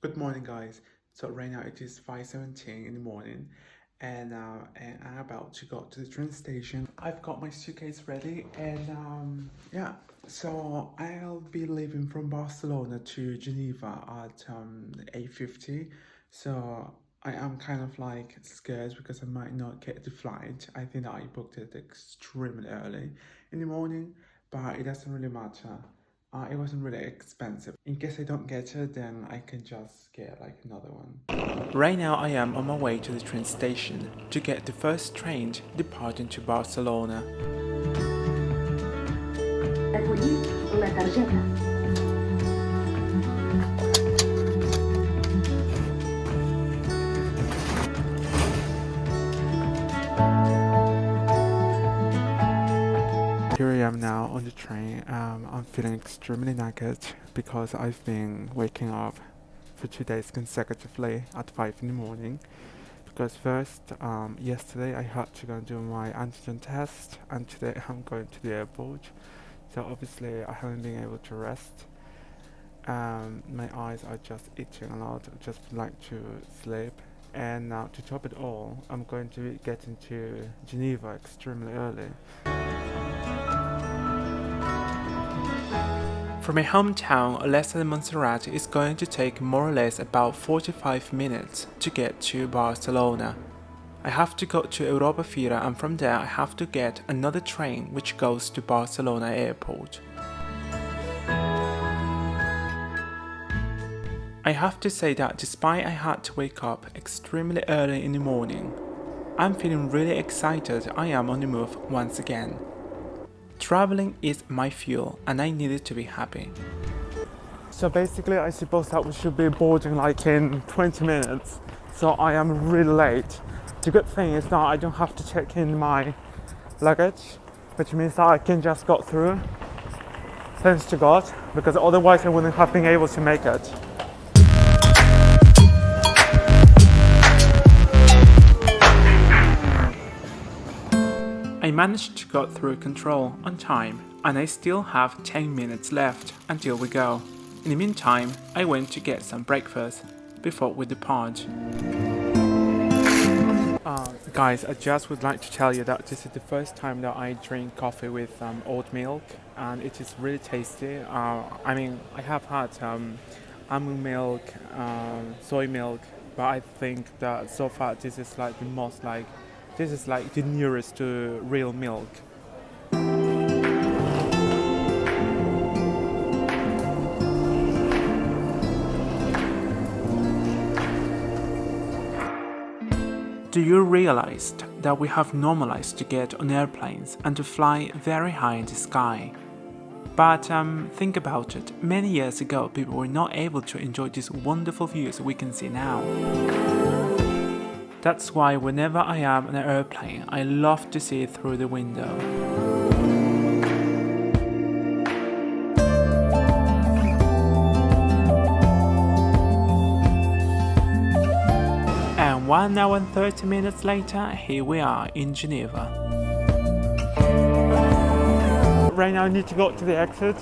Good morning, guys. So right now it is 5:17 in the morning, and I'm about to go to the train station. I've got my suitcase ready, and yeah. So I'll be leaving from Barcelona to Geneva at 8:50. So I am kind of like scared because I might not get the flight. I think that I booked it extremely early in the morning, but it doesn't really matter. It wasn't really expensive. In case I don't get it, then I can just get like another one. Right now I am on my way to the train station to get the first train departing to Barcelona. Acollir la targeta. Here I am now on the train. I'm feeling extremely knackered because I've been waking up for 2 days consecutively at 5 in the morning. Because first, yesterday I had to go and do my antigen test, and today I'm going to the airport. So obviously I haven't been able to rest. My eyes are just itching a lot. I just would like to sleep. And now to top it all, I'm going to be getting to Geneva extremely early. From my hometown, Les de Montserrat is going to take more or less about 45 minutes to get to Barcelona. I have to go to Europa Fira, and from there I have to get another train which goes to Barcelona airport. I have to say that despite I had to wake up extremely early in the morning, I'm feeling really excited. I am on the move once again. Traveling is my fuel and I needed to be happy. So basically I suppose that we should be boarding like in 20 minutes. So I am really late. The good thing is that I don't have to check in my luggage, which means that I can just go through. Thanks to God, because otherwise I wouldn't have been able to make it. I managed to go through control on time, and I still have 10 minutes left until we go. In the meantime, I went to get some breakfast before we depart. Guys, I just would like to tell you that this is the first time that I drink coffee with oat milk, and it is really tasty. I have had almond milk, soy milk, but I think that so far this is like the most like, this is like the nearest to real milk. Do you realize that we have normalized to get on airplanes and to fly very high in the sky? But think about it, many years ago people were not able to enjoy these wonderful views we can see now. That's why whenever I am on an airplane, I love to see it through the window. And 1 hour and 30 minutes later, here we are in Geneva. Right now I need to go to the exit.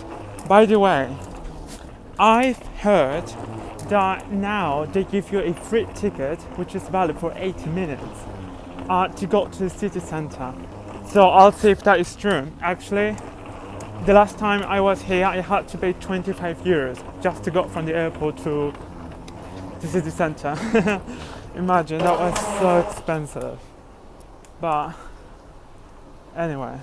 By the way, I've heard that now they give you a free ticket which is valid for 80 minutes to go to the city center. So I'll see if that is true. Actually, the last time I was here I had to pay 25 euros just to go from the airport to the city center. Imagine, that was so expensive. But anyway.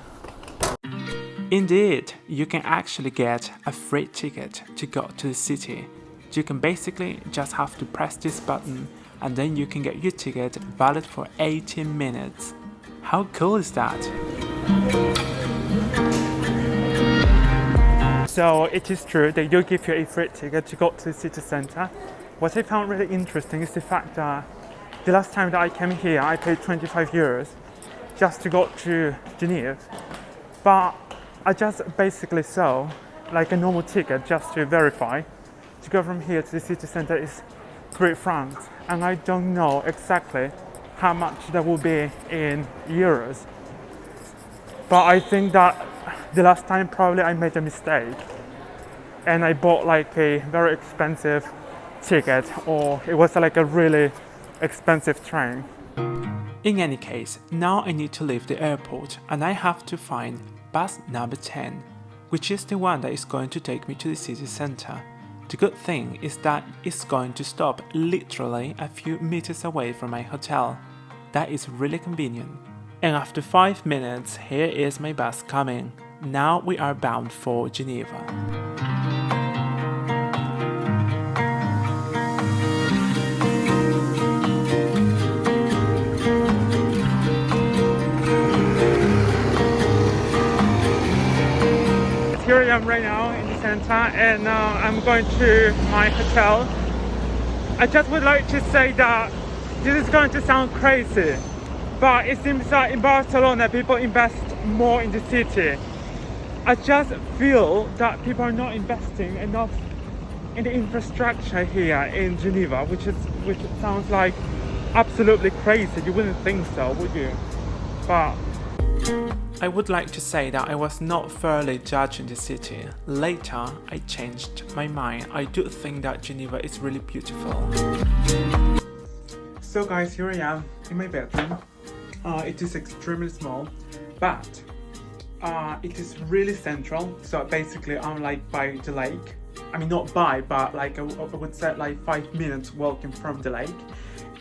Indeed, you can actually get a free ticket to go to the city. You can basically just have to press this button and then you can get your ticket valid for 80 minutes. How cool is that? So it is true, they do give you a free ticket to go to the city center. What I found really interesting is the fact that the last time that I came here I paid 25 euros just to go to Geneva. But I just basically saw like a normal ticket just to verify. To go from here to the city center is 3 francs, and I don't know exactly how much that will be in euros. But I think that the last time probably I made a mistake and I bought like a very expensive ticket, or it was like a really expensive train. In any case, now I need to leave the airport and I have to find bus number 10, which is the one that is going to take me to the city center. The good thing is that it's going to stop literally a few meters away from my hotel. That is really convenient. And after 5 minutes, here is my bus coming. Now we are bound for Geneva. Here I am right now in the center, and I'm going to my hotel. I just would like to say that this is going to sound crazy, but it seems that in Barcelona people invest more in the city. I just feel that people are not investing enough in the infrastructure here in Geneva, which sounds like absolutely crazy. You wouldn't think so, would you? But I would like to say that I was not fairly judging the city. Later, I changed my mind. I do think that Geneva is really beautiful. so guys, here I am in my bedroom. It is extremely small, but it is really central. So basically I'm like by the lake. I mean not by, but like I would say like 5 minutes walking from the lake.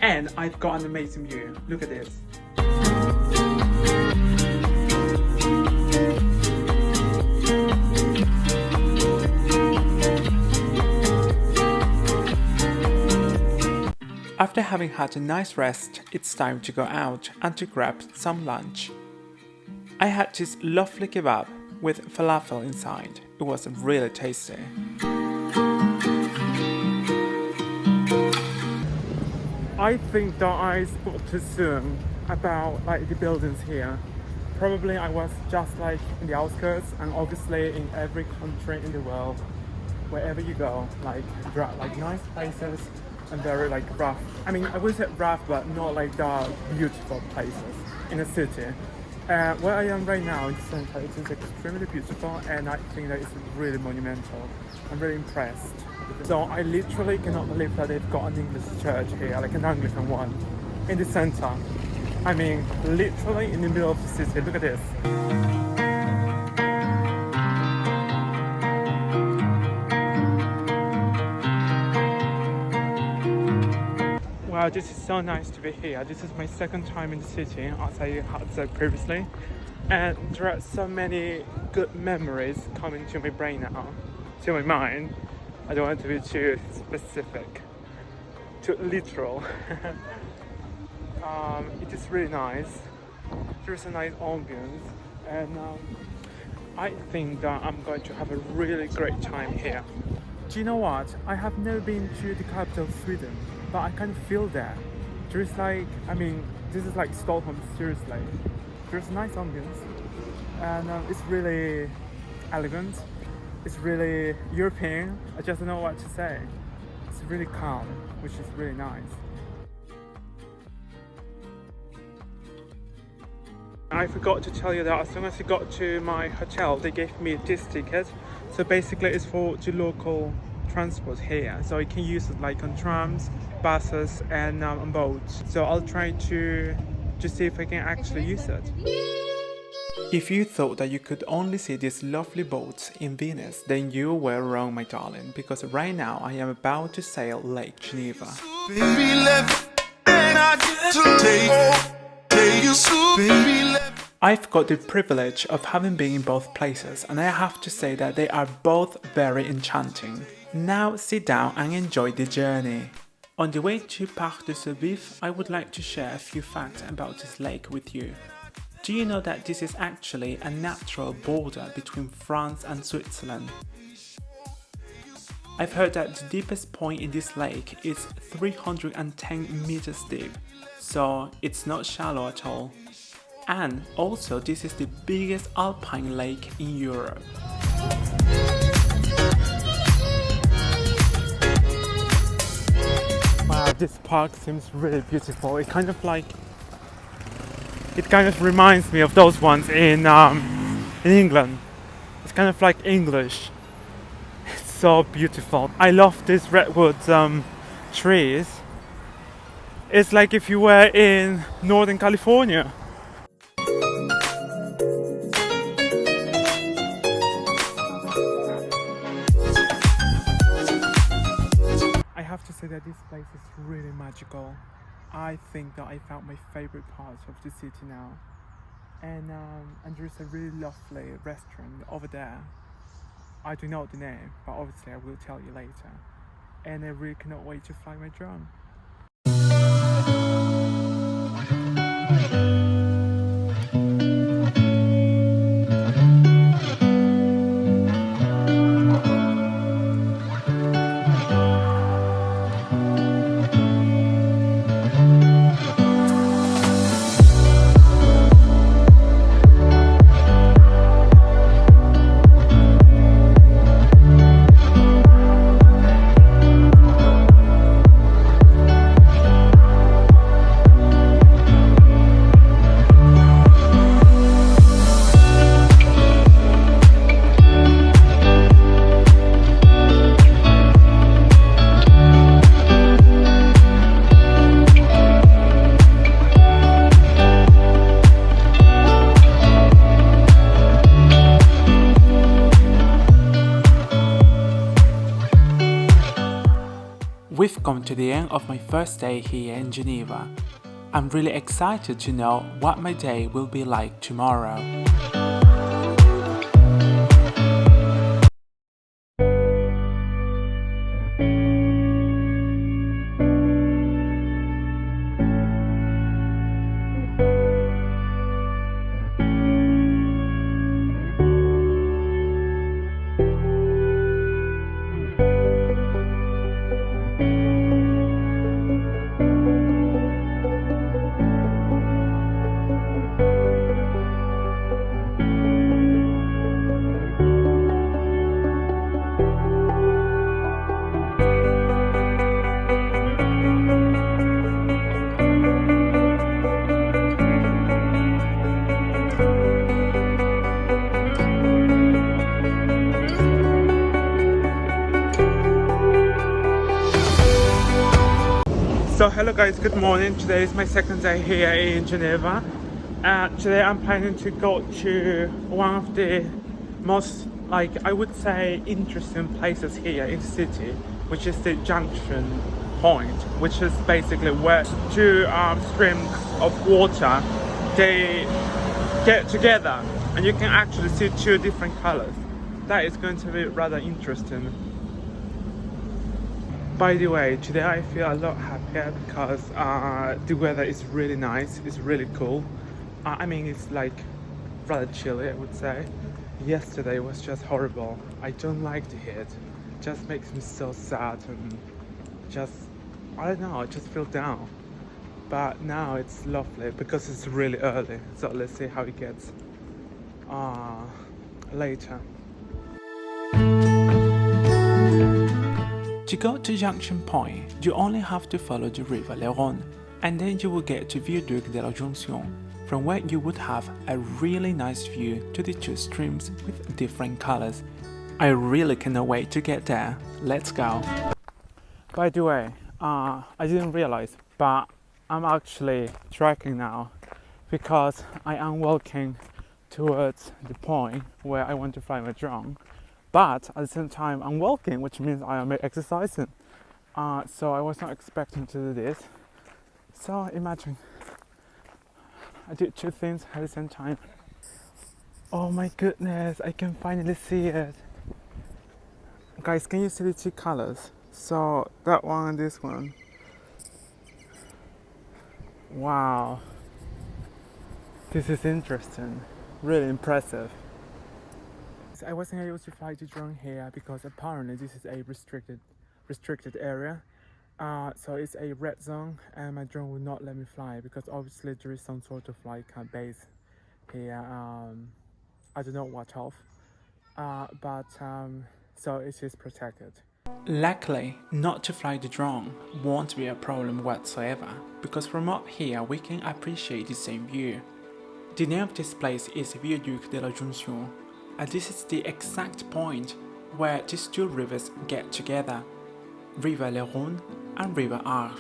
And I've got an amazing view. Look at this. After having had a nice rest, it's time to go out and to grab some lunch. I had this lovely kebab with falafel inside. It was really tasty. I think that I spoke too soon about like the buildings here. Probably I was just like in the outskirts, and obviously in every country in the world, wherever you go, like nice places and very like rough. I mean, I would say rough, but not like dark, beautiful places in a city. Where I am right now in the center, it is extremely beautiful, and I think that it's really monumental. I'm really impressed. So I literally cannot believe that they've got an English church here, like an Anglican one, in the center. I mean, literally in the middle of the city. Look at this. Wow, this is so nice to be here. This is my second time in the city, as I had said previously. And there are so many good memories coming to my brain now, to my mind. I don't want to be too specific, too literal. It is really nice. There's a nice ambience, and I think that I'm going to have a really great time here. Do you know what? I have never been to the capital of Sweden, but I can feel that. There's like, I mean, this is like Stockholm, seriously. There's a nice ambience, and it's really elegant. It's really European. I just don't know what to say. It's really calm, which is really nice. I forgot to tell you that as soon as I got to my hotel, they gave me this ticket. So basically it's for the local transport here. So you can use it like on trams, buses, and on boats. So I'll try to see if I can actually use it. If you thought that you could only see these lovely boats in Venice, then you were wrong, my darling, because right now I am about to sail Lake Geneva. I've got the privilege of having been in both places, and I have to say that they are both very enchanting. Now sit down and enjoy the journey. On the way to Parc de Soubif, I would like to share a few facts about this lake with you. Do you know that this is actually a natural border between France and Switzerland? I've heard that the deepest point in this lake is 310 meters deep, so it's not shallow at all. And also this is the biggest alpine lake in Europe. Wow, this park seems really beautiful. It kind of reminds me of those ones in England. It's kind of like English. It's so beautiful. I love these redwoods trees. It's like if you were in Northern California. I have to say that this place is really magical. I think that I found my favorite part of the city now. And there's a really lovely restaurant over there. I don't know the name, but obviously I will tell you later. And I really cannot wait to fly my drone. We've come to the end of my first day here in Geneva. I'm really excited to know what my day will be like tomorrow. So hello guys, good morning. Today is my second day here in Geneva. Today I'm planning to go to one of the most, I would say, interesting places here in the city, which is the junction point, which is basically where two streams of water, they get together and you can actually see two different colors. That is going to be rather interesting. By the way, today I feel a lot happier because the weather is really nice, it's really cool. I mean, it's like rather chilly, I would say. Yesterday was just horrible. I don't like the heat. It just makes me so sad and just, I don't know, I just feel down. But now it's lovely because it's really early. So let's see how it gets later. To go to Junction Point, you only have to follow the river Léron, and then you will get to Viaduc de la Jonction, from where you would have a really nice view to the two streams with different colors. I really cannot wait to get there. Let's go! By the way, I didn't realize, but I'm actually trekking now because I am walking towards the point where I want to fly my drone. But at the same time, I'm walking, which means I am exercising. So I was not expecting to do this. So imagine, I did two things at the same time. Oh my goodness, I can finally see it. Guys, can you see the two colors? So that one and this one. Wow. This is interesting, really impressive. I wasn't able to fly the drone here because apparently this is a restricted area. So it's a red zone and my drone will not let me fly because obviously there is some sort of base here. I don't know what of, but so it is protected. Luckily, not to fly the drone won't be a problem whatsoever because from up here we can appreciate the same view. The name of this place is Viaduc de la Jonction. And this is the exact point where these two rivers get together, River Léron and river art.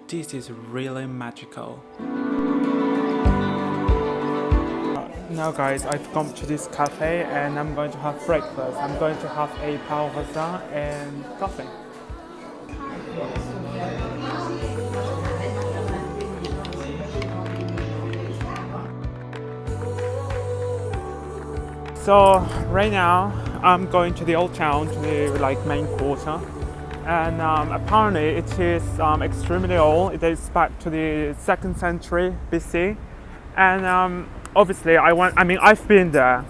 This is really magical. Now guys, I've come to this cafe and I'm going to have breakfast. I'm going to have a paella and coffee. So right now I'm going to the old town, to the main quarter, and apparently it is extremely old. It dates back to the 2nd century BC, and obviously I've been there,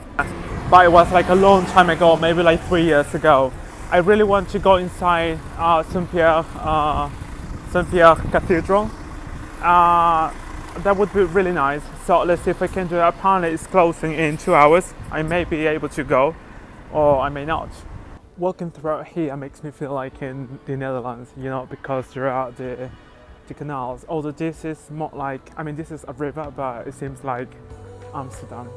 but it was like a long time ago, maybe like 3 years ago. I really want to go inside Saint Pierre Cathedral. That would be really nice. So let's see if I can do it. Apparently it's closing in 2 hours. I may be able to go, or I may not. Walking throughout here makes me feel like in the Netherlands, you know, because there are the canals. Although this is more like, this is a river, but it seems like Amsterdam.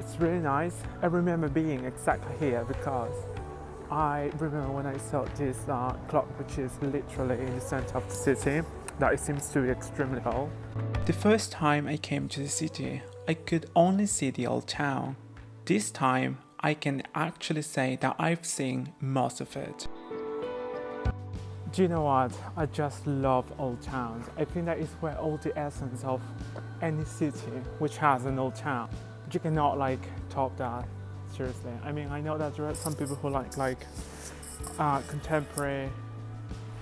It's really nice. I remember being exactly here because I remember when I saw this clock, which is literally in the center of the city, that it seems to be extremely old. The first time I came to the city, I could only see the old town. This time, I can actually say that I've seen most of it. Do you know what? I just love old towns. I think that is where all the essence of any city which has an old town. You cannot top that, seriously. I know that there are some people who like contemporary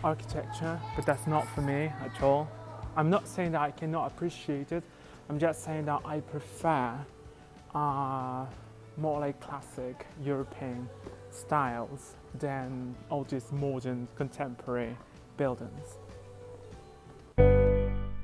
architecture, but that's not for me at all. I'm not saying that I cannot appreciate it. I'm just saying that I prefer more like classic European styles than all these modern contemporary buildings.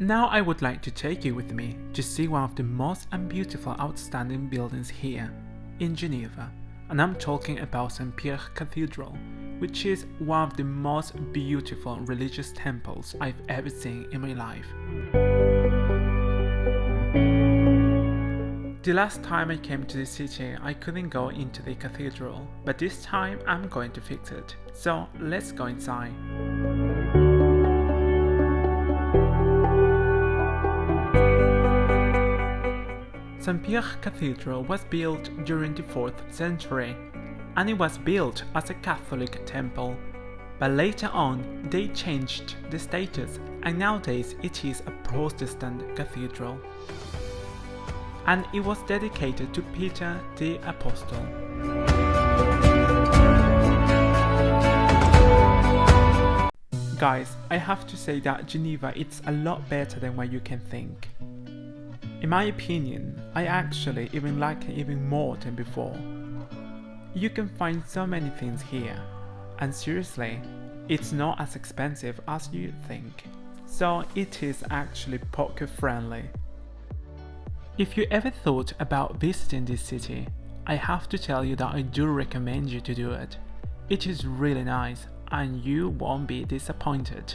Now I would like to take you with me to see one of the most beautiful outstanding buildings here in Geneva, and I'm talking about Saint Pierre Cathedral, which is one of the most beautiful religious temples I've ever seen in my life. The last time I came to the city, I couldn't go into the cathedral, but this time I'm going to fix it. So let's go inside. Saint Pierre Cathedral was built during the 4th century, and it was built as a Catholic temple. But later on, they changed the status, and nowadays it is a Protestant cathedral. And it was dedicated to Peter the Apostle. Guys, I have to say that Geneva is a lot better than what you can think. In my opinion, I actually even like it even more than before. You can find so many things here, and seriously, it's not as expensive as you think. So it is actually pocket friendly. If you ever thought about visiting this city, I have to tell you that I do recommend you to do it. It is really nice and you won't be disappointed.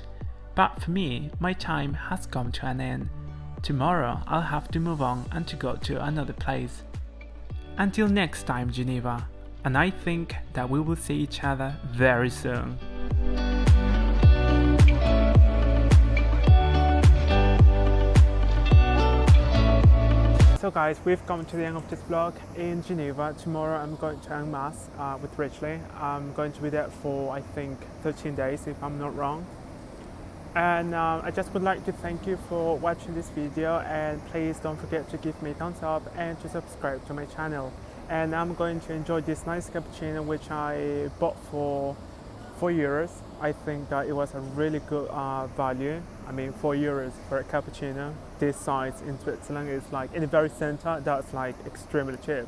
But for me, my time has come to an end. Tomorrow I'll have to move on and to go to another place. Until next time, Geneva, and I think that we will see each other very soon. So guys, we've come to the end of this vlog in Geneva. Tomorrow I'm going to En Masse with Richley. I'm going to be there for I think 13 days if I'm not wrong. And I just would like to thank you for watching this video, and please don't forget to give me a thumbs up and to subscribe to my channel. And I'm going to enjoy this nice cappuccino which I bought for €4. I think that it was a really good value. I mean, €4 for a cappuccino this size in Switzerland is like in the very center, that's like extremely cheap.